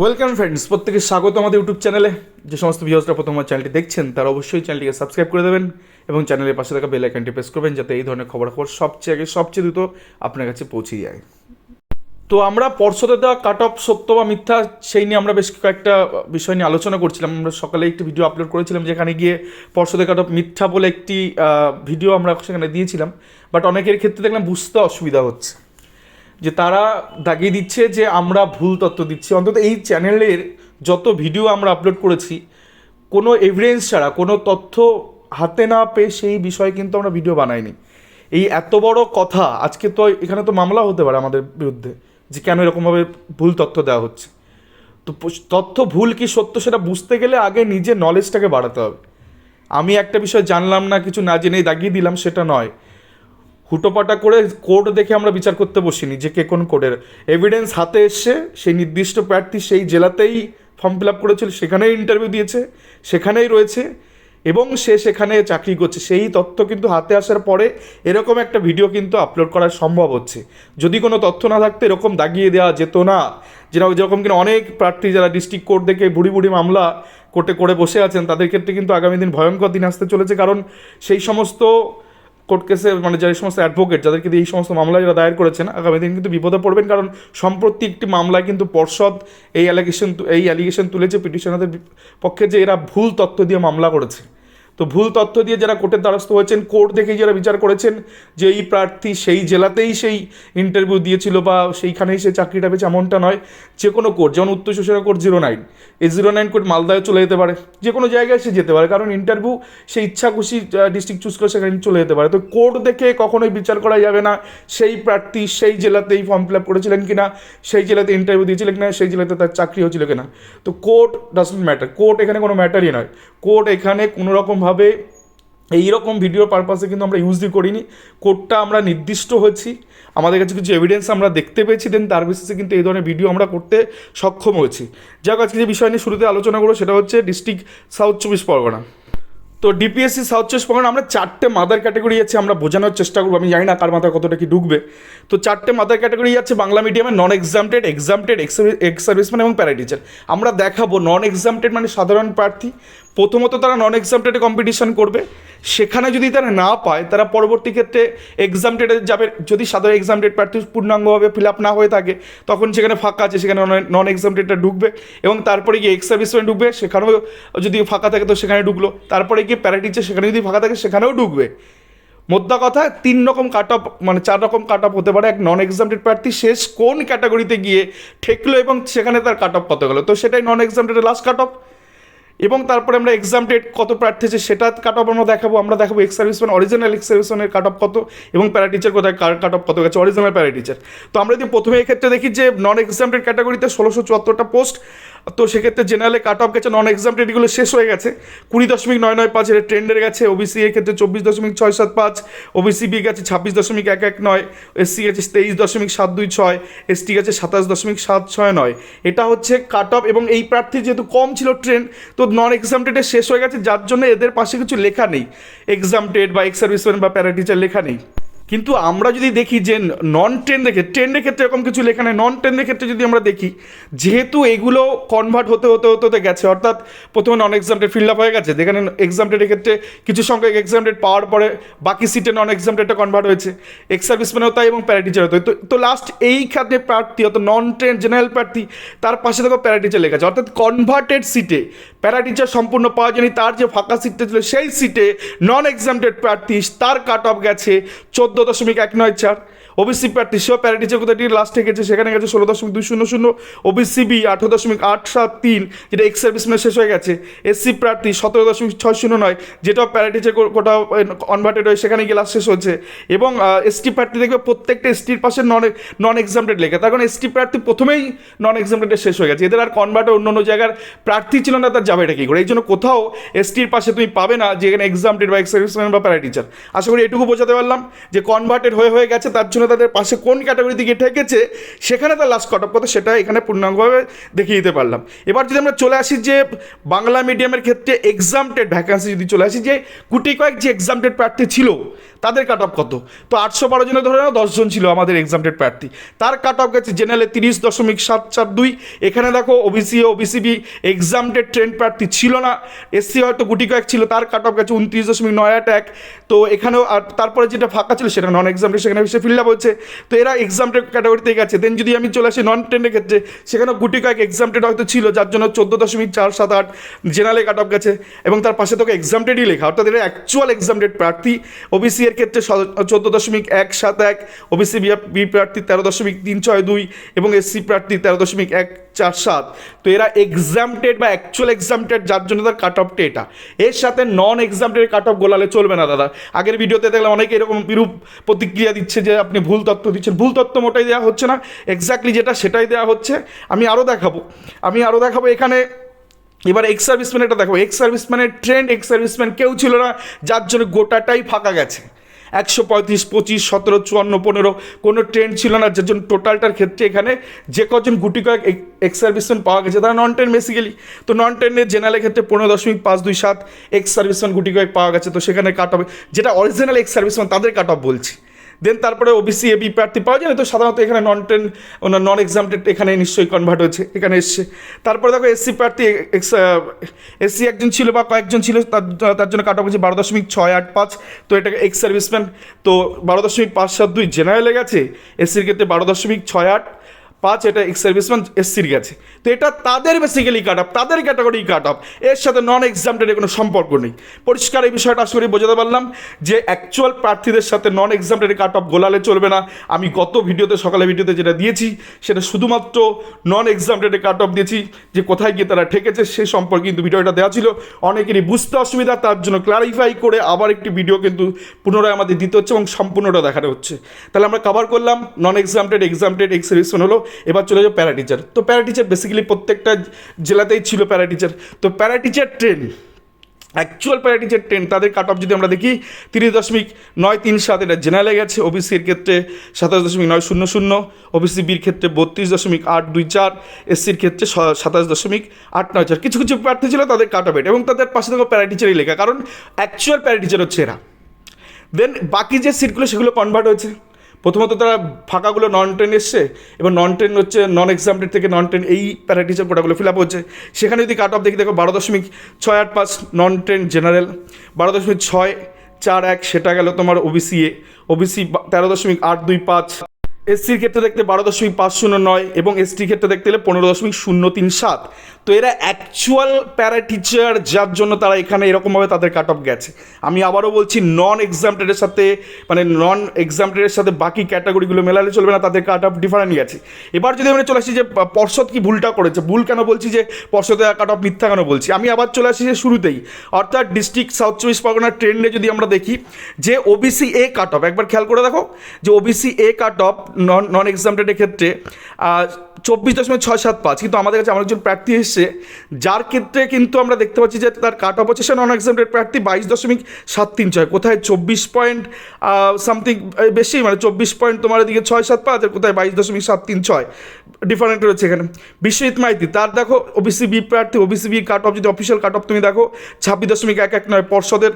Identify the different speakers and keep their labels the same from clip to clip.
Speaker 1: Welcome friends, প্রত্যেকে স্বাগত আমাদের ইউটিউব চ্যানেলে। যে সমস্ত ভিউয়ার্সরা প্রথম আমার চ্যানেলটি দেখছেন তারা অবশ্যই চ্যানেলটিকে সাবস্ক্রাইব করে দেবেন এবং চ্যানেলের পাশে থাকা বেল আইকনটি প্রেস করবেন যাতে এই ধরনের খবরাখবর সবচেয়ে আগে সবচেয়ে দ্রুত আপনার কাছে পৌঁছে যায়। তো আমরা পর্ষদে দেওয়া কাট অফ সত্য বা মিথ্যা সেই নিয়ে আমরা বেশ কয়েকটা বিষয় নিয়ে আলোচনা করছিলাম। আমরা সকালে একটি ভিডিও আপলোড করেছিলাম যেখানে গিয়ে পর্ষদে কাট অফ মিথ্যা বলে একটি ভিডিও আমরা সেখানে দিয়েছিলাম। বাট অনেকের ক্ষেত্রে দেখলাম বুঝতে অসুবিধা হচ্ছে যে তারা দাগিয়ে দিচ্ছে যে আমরা ভুল তথ্য দিচ্ছি। অন্তত এই চ্যানেলের যত ভিডিও আমরা আপলোড করেছি কোনো এভিডেন্স ছাড়া, কোনো তথ্য হাতে না পেয়ে সেই বিষয়ে কিন্তু আমরা ভিডিও বানাইনি। এই এত বড় কথা, আজকে তো এখানে তো মামলা হতে পারে আমাদের বিরুদ্ধে যে কেন এরকমভাবে ভুল তথ্য দেওয়া হচ্ছে। তো তথ্য ভুল কি সত্য সেটা বুঝতে গেলে আগে নিজের নলেজটাকে বাড়াতে হবে। আমি একটা বিষয় জানলাম না, কিছু না জেনেই দাগিয়ে দিলাম সেটা নয়। হুটোপাটা করে কোড দেখে আমরা বিচার করতে বসিনি যে কে কোন কোডের। এভিডেন্স হাতে এসছে, সেই নির্দিষ্ট প্রার্থী সেই জেলাতেই ফর্ম ফিল আপ করেছিল, সেখানেই ইন্টারভিউ দিয়েছে, সেখানেই রয়েছে এবং সে সেখানে চাকরি করছে। সেই তথ্য কিন্তু হাতে আসার পরে এরকম একটা ভিডিও কিন্তু আপলোড করা সম্ভব হচ্ছে। যদি কোনো তথ্য না থাকতো এরকম দাগিয়ে দেওয়া যেত না। যেরকম কিনা অনেক প্রার্থী যারা ডিস্ট্রিক্ট কোর্ট দেখে বুড়ি বুড়ি মামলা কোর্টে করে বসে আছেন তাদের ক্ষেত্রে কিন্তু আগামী দিন ভয়ঙ্কর দিন আসতে চলেছে। কারণ সেই সমস্ত কোর্ট কেসে মানে যে সমস্ত অ্যাডভোকেট যাদেরকে এই সমস্ত মামলা যারা দায়ের করেছেন আগামী দিন কিন্তু বিপদে পড়বেন। কারণ সম্প্রতি একটি মামলায় কিন্তু পর্ষদ এই অ্যালিগেশন তুলেছে পিটিশনারদের পক্ষে যে এরা ভুল তথ্য দিয়ে মামলা করেছে। তো ভুল তথ্য দিয়ে যারা কোর্টের দ্বারস্থ হয়েছেন, কোর্ট দেখেই যারা বিচার করেছেন যে এই প্রার্থী সেই জেলাতেই সেই ইন্টারভিউ দিয়েছিল বা সেইখানেই সে চাকরিটা পেয়েছে, এমনটা নয়। যে কোনো কোর্ট, যেমন উত্তর চব্বিশ কোর্ট 09, এই 09 কোর্ট মালদায় চলে যেতে পারে, যে কোনো জায়গায় সে যেতে পারে, কারণ ইন্টারভিউ সে ইচ্ছা খুশি ডিস্ট্রিক্ট চুজ করে সেখানে চলে যেতে পারে। তো কোর্ট দেখে কখনোই বিচার করা যাবে না সেই প্রার্থী সেই জেলাতেই ফর্ম ফিল আপ করেছিলেন কিনা, সেই জেলাতে ইন্টারভিউ দিয়েছিলেন কিনা, সেই জেলাতে তার চাকরি হয়েছিল কিনা। তো কোর্ট ডাজন্ট ম্যাটার, কোর্ট এখানে কোনো ম্যাটারই নয়। কোর্ট এখানে কোনোরকমভাবে এইরকম ভিডিওর পারপাসে কিন্তু আমরা ইউজই করিনি। কোর্টটা আমরা নির্দিষ্ট হয়েছি, আমাদের কাছে কিছু এভিডেন্স আমরা দেখতে পেয়েছি, দেন তার বেসিসে কিন্তু এই ধরনের ভিডিও আমরা করতে সক্ষম হয়েছি। যাক, আজকে যে বিষয় নিয়ে শুরুতে আলোচনা করবো সেটা হচ্ছে ডিস্ট্রিক্ট সাউথ 24 পরগনা। তো ডিপিএসসি সাউথ 24 পরগনা আমরা 4টে মাদার ক্যাটাগরি আছে, আমরা বোঝানোর চেষ্টা করবো। আমি জানি না কার মাথায় কতটা কি ঢুকবে। তো 4টে মাদার ক্যাটাগরি আছে বাংলা মিডিয়ামে: নন এক্সামটেড, এক্সামটেড, এক্স সার্ভিসম্যান এবং প্যারা টিচার। আমরা দেখাবো নন এক্সামটেড মানে সাধারণ প্রার্থী। প্রথমত তারা নন এক্সামটেডে কম্পিটিশন করবে, সেখানে যদি তারা না পায় তারা পরবর্তী ক্ষেত্রে এক্সামটেডে যাবে। যদি সাধারণ এক্সামটেড প্রার্থী পূর্ণাঙ্গভাবে ফিল আপ না হয়ে থাকে তখন সেখানে ফাঁকা আছে, সেখানে নন এক্সামটেডটা ঢুকবে এবং তারপরে গিয়ে এক্স সার্ভিসম্যান ঢুকবে, সেখানেও যদি ফাঁকা থাকে তো সেখানে ঢুকলো। তারপরে গিয়ে প্যারা টিচার, সেখানে যদি ফাঁকা থাকে সেখানেও ঢুকবে। মোদ্দা কথা 3 রকম কাট অফ মানে 4 রকম কাট অফ হতে পারে। এক নন এক্সামটেড প্রার্থী শেষ কোন ক্যাটাগরিতে গিয়ে ঠেকলো এবং সেখানে তার কাট অফ কত গেলো, তো সেটাই নন এক্সামটেডের লাস্ট কাট অফ। এবং তারপরে আমরা এক্সামটেড কত প্রার্থী আছে সেটা কাট অফ আমরা দেখাবো এক্স সার্ভিসম্যান, অরিজিনাল এক্স সার্ভিসম্যানের কাট অফ কত এবং প্যারা টিচার কোথায় কাট অফ কত গেছে, অরিজিনাল প্যারা টিচার। তো আমরা যদি প্রথমে এক্ষেত্রে দেখি যে নন এক্সামটেড ক্যাটাগরিতে 1674টা পোস্ট, তো সেক্ষেত্রে জেনারেলে কাট অফ গেছে, নন এক্সামটেড এগুলো শেষ হয়ে গেছে 20.995, এর ট্রেন্ডের গেছে। ওবিসি এর ক্ষেত্রে 24.675, ওবিসি বি গেছে 26.119, এসসি গেছে 23.726, এসটি গেছে 27.769। এটা হচ্ছে কাট অফ। এবং এই প্রার্থী যেহেতু কম ছিল ট্রেন্ড, তো নন এক্সামটেডে শেষ হয়ে গেছে, যার জন্য এদের পাশে কিছু লেখা নেই, এক্সামটেড বা এক্স সার্ভিসম্যান বা প্যারা টিচার লেখা নেই। কিন্তু আমরা যদি দেখি যে নন ট্রেন্ডের ক্ষেত্রে এরকম কিছু লেখা নেই। নন ট্রেন্ডের ক্ষেত্রে যদি আমরা দেখি, যেহেতু এগুলো কনভার্ট হতে গেছে, অর্থাৎ প্রথমে নন এক্সামটেড ফিল আপ হয়ে গেছে, যেখানে এক্সামটেডের ক্ষেত্রে কিছু সংখ্যক এক্সামটেড পাওয়ার পরে বাকি সিটে নন এক্সামটেডটা কনভার্ট হয়েছে, এক্স সার্ভিসম্যানও তাই এবং প্যারা টিচারও তাই। তো লাস্ট এই খাতে প্রার্থী অর্থাৎ নন ট্রেন্ড জেনারেল প্রার্থী, তার পাশে দেখো প্যারা টিচার লেখা আছে, অর্থাৎ কনভার্টেড সিটে প্যারা টিচার সম্পূর্ণ পাওয়া যায়নি। তার যে ফাঁকা সিটটা ছিল সেই সিটে নন এক্সামটেড প্রার্থী, তার কাট অফ গেছে 14.194। ওবিসি প্রার্থী সেও প্যারা টিচার কোথায় লাস্টে গেছে, সেখানে গেছে 16.200। ওবিসি বি 18.873, যেটা এক্স সার্ভিসম্যান শেষ হয়ে গেছে। এসসি প্রার্থী 17.609, যেটাও প্যারা টিচার কোটা কনভার্টেড হয়ে সেখানে গিয়ে লাস্ট শেষ হচ্ছে। এবং এসটি প্রার্থী দেখবে প্রত্যেকটা এসটির পাশে নন এক্সামটেড লেখা, তার কারণ এসটি প্রার্থী প্রথমেই নন এক্সামটেডে শেষ হয়ে গেছে, এদের আর কনভার্টেড অন্য জায়গার প্রার্থী ছিল না, তার যাবে এটা কী করে। এই জন্য কোথাও এসটির পাশে তুমি পাবে না যে এখানে এক্সামটেড বা এক্স সার্ভিসম্যান বা প্যারা টিচার। আশা করি এটুকু বোঝাতে পারলাম যে কনভার্টেড হয়ে গেছে, তার জন্য শুনে তাদের পাশে কোন ক্যাটাগরিতে গিয়ে ঠেকেছে, সেখানে তার লাস্ট কাট অফ কত সেটা এখানে পূর্ণাঙ্গভাবে দেখিয়ে দিতে পারলাম। এবার যদি আমরা চলে আসি যে বাংলা মিডিয়ামের ক্ষেত্রে এক্সামটেড ভ্যাকান্সি যদি চলে আসি, যে গুটি কয়েক যে এক্সামটেড প্রার্থী ছিল তাদের কাট অফ কত, তো 812 জনের ধরে নাও 10 জন ছিল আমাদের এক্সামটেড প্রার্থী, তার কাট অফ গেছে জেনারেলে 30.742। এখানে দেখো ওবিসি ও ওবিসিবি এক্সামটেড ট্রেন্ড প্রার্থী ছিল না, এসসি হয়তো গুটি কয়েক ছিল, তার কাট অফ গেছে 29.981। তো এখানেও আর তারপরে যেটা ফাঁকা ছিল সেটা নন এক্সামটেড, সেখানে সে ফিল আপ হচ্ছে, তো এরা এক্সামটেড ক্যাটাগরিতে গেছে। দেন যদি আমি চলে আসি নন ট্রেন্ডের ক্ষেত্রে, সেখানেও গুটি কয়েক এক্সামটেড হয়তো ছিল, যার জন্য 14.478 জেনারেলে কাট অফ গেছে, এবং তার পাশে তোকে এক্সামটেডই লেখা, অর্থাৎ এরা অ্যাকচুয়াল এক্সামটেড প্রার্থী। ওবিসি এর ক্ষেত্রে 14.171, ওবিসি বি প্রার্থী 13.362 এবং এসসি প্রার্থী 13.147। তো এরা এক্সামটেড বা অ্যাকচুয়াল এক্সামটেড, যার জন্য তার কাট অফটা এটা। এর সাথে নন এক্সামটেড কাট অফ গোলালে চলবে না দাদা। আগের ভিডিওতে দেখলাম অনেকে এরকম বিরূপ প্রতিক্রিয়া দিচ্ছে যে আপনি ভুল তথ্য দিচ্ছেন, ভুল তথ্য মোটাই দেওয়া হচ্ছে না, এক্স্যাক্টলি যেটা সেটাই দেওয়া হচ্ছে। আমি আরও দেখাবো এখানে। এবার এক্স সার্ভিসম্যান এটা দেখো, এক্স সার্ভিসম্যানের ট্রেন্ড এক্স সার্ভিসম্যান কেউ ছিল না, যার জন্য গোটাটাই ফাঁকা গেছে। 135, 25, 17, 54, 15 কোনো ট্রেন্ড ছিল না, যার জন্য টোটালটার ক্ষেত্রে এখানে যে কজন গুটি কয়েক এক্স সার্ভিসম্যান পাওয়া গেছে তারা নন ট্রেন্ড বেসিক্যালি। তো নন ট্রেন্ডের জেনারেলের ক্ষেত্রে 15.527 এক্স সার্ভিসম্যান গুটি কয়েক পাওয়া গেছে, তো সেখানে কাট অফ যেটা অরিজিনাল এক্স সার্ভিসম্যান তাদের কাট অফ বলছি। দেন তারপরে ওবিসি এবি প্রার্থী পাওয়া যায় না, তো সাধারণত এখানে নন ট্রেন্ড নন এক্সামটেড এখানে নিশ্চয়ই কনভার্ট হয়েছে, এখানে এসছে। তারপরে দেখো এসসি প্রার্থী এসসি একজন ছিল বা কয়েকজন ছিল, তার জন্য কাট অফ হচ্ছে 12.685, তো এটাকে এক্স সার্ভিসম্যান। তো 12.572 জেনারেলে গেছে, এসসির ক্ষেত্রে 12.685, এটা এক্স সার্ভিসম্যান এসসির গেছে। তো এটা তাদের বেসিক্যালি কাট অফ, তাদের ক্যাটাগরি কাট অফ, এর সাথে নন এক্সামটেডের কোনো সম্পর্ক নেই। পরিষ্কার এই বিষয়টা আশা করি বোঝাতে পারলাম যে অ্যাকচুয়াল প্রার্থীদের সাথে নন এক্সামটেডের কাট অফ গোলালে চলবে না। আমি গত ভিডিওতে সকালে ভিডিওতে যেটা দিয়েছি সেটা শুধুমাত্র নন এক্সামটেডের কাট অফ দিয়েছি, যে কোথায় গিয়ে তারা ঠেকেছে সে সম্পর্কে কিন্তু ভিডিওটা দেওয়া ছিল। অনেকেরই বুঝতে অসুবিধা, তার জন্য ক্লারিফাই করে আবার একটি ভিডিও কিন্তু পুনরায় আমাদের দিতে হচ্ছে এবং সম্পূর্ণটা দেখানো হচ্ছে। তাহলে আমরা কভার করলাম নন এক্সামটেড, এক্সামটেড, এক্স সার্ভিসম্যান হলো। এবার চলে যাও প্যারা টিচার। তো প্যারা টিচার বেসিক্যালি প্রত্যেকটা জেলাতেই ছিল প্যারা টিচার। তো para teacher trained, actual para teacher trained, তাদের কাট অফ যদি আমরা দেখি 30.937 এটা জেনারেলে গেছে, ওবিসির ক্ষেত্রে 27.900, ওবিসি বির ক্ষেত্রে 32.824, এসসির ক্ষেত্রে 27.894। কিছু কিছু প্রার্থী ছিল তাদের কাট অফ এবং তাদের পাশে দেখো প্যারা টিচারই লেখা, কারণ অ্যাকচুয়াল প্যারা টিচার হচ্ছে এরা। দেন বাকি যে সিটগুলো সেগুলো কনভার্ট হয়েছে। প্রথমত তারা ফাঁকাগুলো নন ট্রেন এসছে, এবার নন ট্রেন হচ্ছে নন এক্সামটেড থেকে নন ট্রেন এই প্যারা টিচার কোটাগুলো ফিল আপ হচ্ছে। সেখানে যদি কাট অফ দেখি দেখো 12.685 নন ট্রেন জেনারেল, 12.641 সেটা গেল তোমার ওবিসি 13.825, এসসির ক্ষেত্রে দেখতে 12.509 এবং এসটির ক্ষেত্রে দেখতে গেলে 15.037। তো এরা অ্যাকচুয়াল প্যারা টিচার, যার জন্য তারা এখানে এরকমভাবে তাদের কাট অফ গেছে। আমি আবারও বলছি নন এক্সামটেডের সাথে নন এক্সামটেডের সাথে বাকি ক্যাটাগরিগুলো মেলালে চলবে না, তাদের কাট অফ ডিফারেন্ট গেছে। এবার যদি আমরা চলে আসি যে পর্ষদ কি ভুলটা করেছে, ভুল কেন বলছি, যে পর্ষদের কাট অফ মিথ্যা কেন বলছি, আমি আবার চলে আসি যে শুরুতেই, অর্থাৎ ডিস্ট্রিক্ট সাউথ 24 পরগনার ট্রেন্ডে যদি আমরা দেখি যে ওবিসি এ কাট অফ, একবার খেয়াল করে দেখো যে OBC A cut of non এক্সামটেডের ক্ষেত্রে 24.675, কিন্তু আমাদের কাছে আমার একজন প্রার্থী এসছে যার ক্ষেত্রে কিন্তু আমরা দেখতে পাচ্ছি যে তার কাট অফ হচ্ছে সে নন এক্সামটেড প্রার্থী 22.736, কোথায় 24 পয়েন্ট সামথিং বেশি, 24 পয়েন্ট তোমার এদিকে 675 আর কোথায় 22.736, ডিফারেন্ট রয়েছে এখানে। বিশ্বজিৎ মাইতি তার দেখো ওবিসি বি প্রার্থী, ওবিসি বি কাট অফ যদি অফিসিয়াল কাট অফ তুমি দেখো 26.119, পর্ষদের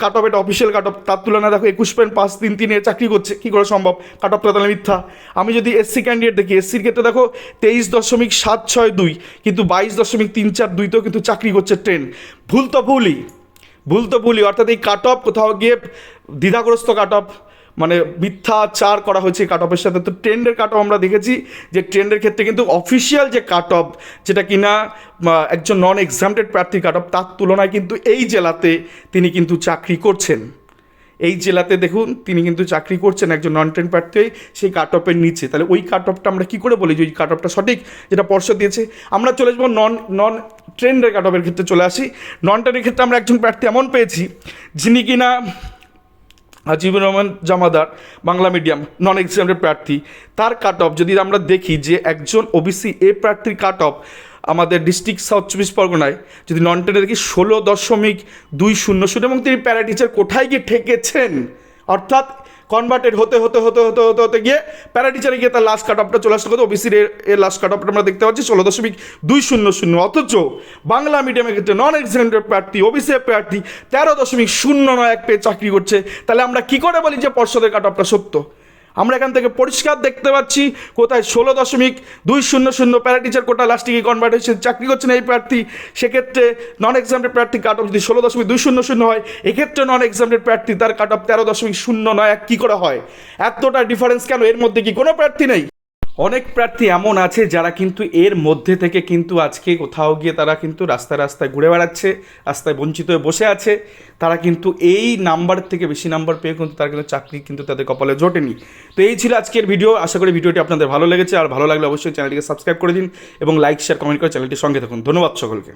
Speaker 1: কাট অফ এটা অফিসিয়াল কাট অফ, তার তুলনায় দেখো 21.533 চাকরি করছে, কী করে সম্ভব, কাট অফটা তাহলে মিথ্যা। আমি যদি এসসি ক্যান্ডিডেট দেখি, এসসির ক্ষেত্রে দেখো 23.762 কিন্তু 22.342তেও কিন্তু চাকরি করছে ট্রেন। ভুল তো ভুলই, অর্থাৎ এই কাট অফ কোথাও গিয়ে দ্বিধাগ্রস্ত কাট অফ, মিথ্যাচার করা হয়েছে কাট অফের সাথে। তো ট্রেন্ডের কাট অফ আমরা দেখেছি যে ট্রেন্ডের ক্ষেত্রে কিন্তু অফিসিয়াল যে কাট অফ, যেটা কিনা একজন নন এক্সামটেড প্রার্থীর কাট অফ, তার তুলনায় কিন্তু এই জেলাতে তিনি কিন্তু চাকরি করছেন। এই জেলাতে দেখুন তিনি কিন্তু চাকরি করছেন একজন নন ট্রেন প্রার্থী সেই কাট অফের নিচে। তাহলে ওই কাট অফটা আমরা কী করে বলি যে ওই কাট অফটা সঠিক, যেটা পর্ষদ দিয়েছে। আমরা চলে যাবো নন ট্রেন্ডের কাট অফের ক্ষেত্রে চলে আসি। নন ট্রেনের ক্ষেত্রে আমরা একজন প্রার্থী এমন পেয়েছি যিনি কিনা হাজিবুর রহমান জামাদার, বাংলা মিডিয়াম নন এক্সামটেড প্রার্থী। তার কাট অফ যদি আমরা দেখি যে একজন ওবিসি এ প্রার্থীর কাট অফ আমাদের ডিস্ট্রিক্ট সাউথ 24 পরগনায় যদি নন টেনে দেখি 16.200 এবং তিনি প্যারা টিচার কোথায় গিয়ে ঠেকেছেন, অর্থাৎ কনভার্টেড হতে হতে হতে হতে হতে হতে গিয়ে প্যারা টিচারে গিয়ে তার লাস্ট কাট অফটা চলে আসতে কত ওবিসির এর লাস্ট কাট অফটা আমরা দেখতে পাচ্ছি 16.200। অথচ বাংলা মিডিয়ামের ক্ষেত্রে নন এক্সামিনেটেড প্রার্থী ওবিসি প্রার্থী 13.091 পেয়ে চাকরি করছে। তাহলে আমরা কি করে বলি যে পর্ষদের কাট অফটা সত্য? আমরা এখান থেকে পরিষ্কার দেখতে পাচ্ছি কোথায় 16.200 প্যারা টিচার কোটা লাস্টে গিয়ে কনভার্ট হয়েছে, চাকরি করছেন এই প্রার্থী। সেক্ষেত্রে নন এক্সামিনেটেড প্রার্থী কাট অফ যদি 16.200 হয়, এক্ষেত্রে নন এক্সামিনেটেড প্রার্থী তার কাট অফ 13.091 কী করে হয়? এতটা ডিফারেন্স কেন? এর মধ্যে কি কোনো প্রার্থী নেই? অনেক প্রার্থী এমন আছে যারা কিন্তু এর মধ্যে থেকে কিন্তু আজকে কোথাও গিয়ে তারা কিন্তু রাস্তায় রাস্তায় ঘুরে বেড়াচ্ছে, রাস্তায় বঞ্চিত হয়ে বসে আছে। তারা কিন্তু এই নাম্বার থেকে বেশি নাম্বার পেয়ে কিন্তু তারা কিন্তু চাকরি কিন্তু তাদের কপালে জোটেনি। তো এই ছিল আজকের ভিডিও। আশা করি ভিডিওটি আপনাদের ভালো লেগেছে, আর ভালো লাগলে অবশ্যই চ্যানেলটিকে সাবস্ক্রাইব করে দিন এবং লাইক শেয়ার কমেন্ট করে চ্যানেলটির সঙ্গে থাকুন। ধন্যবাদ সকলকে।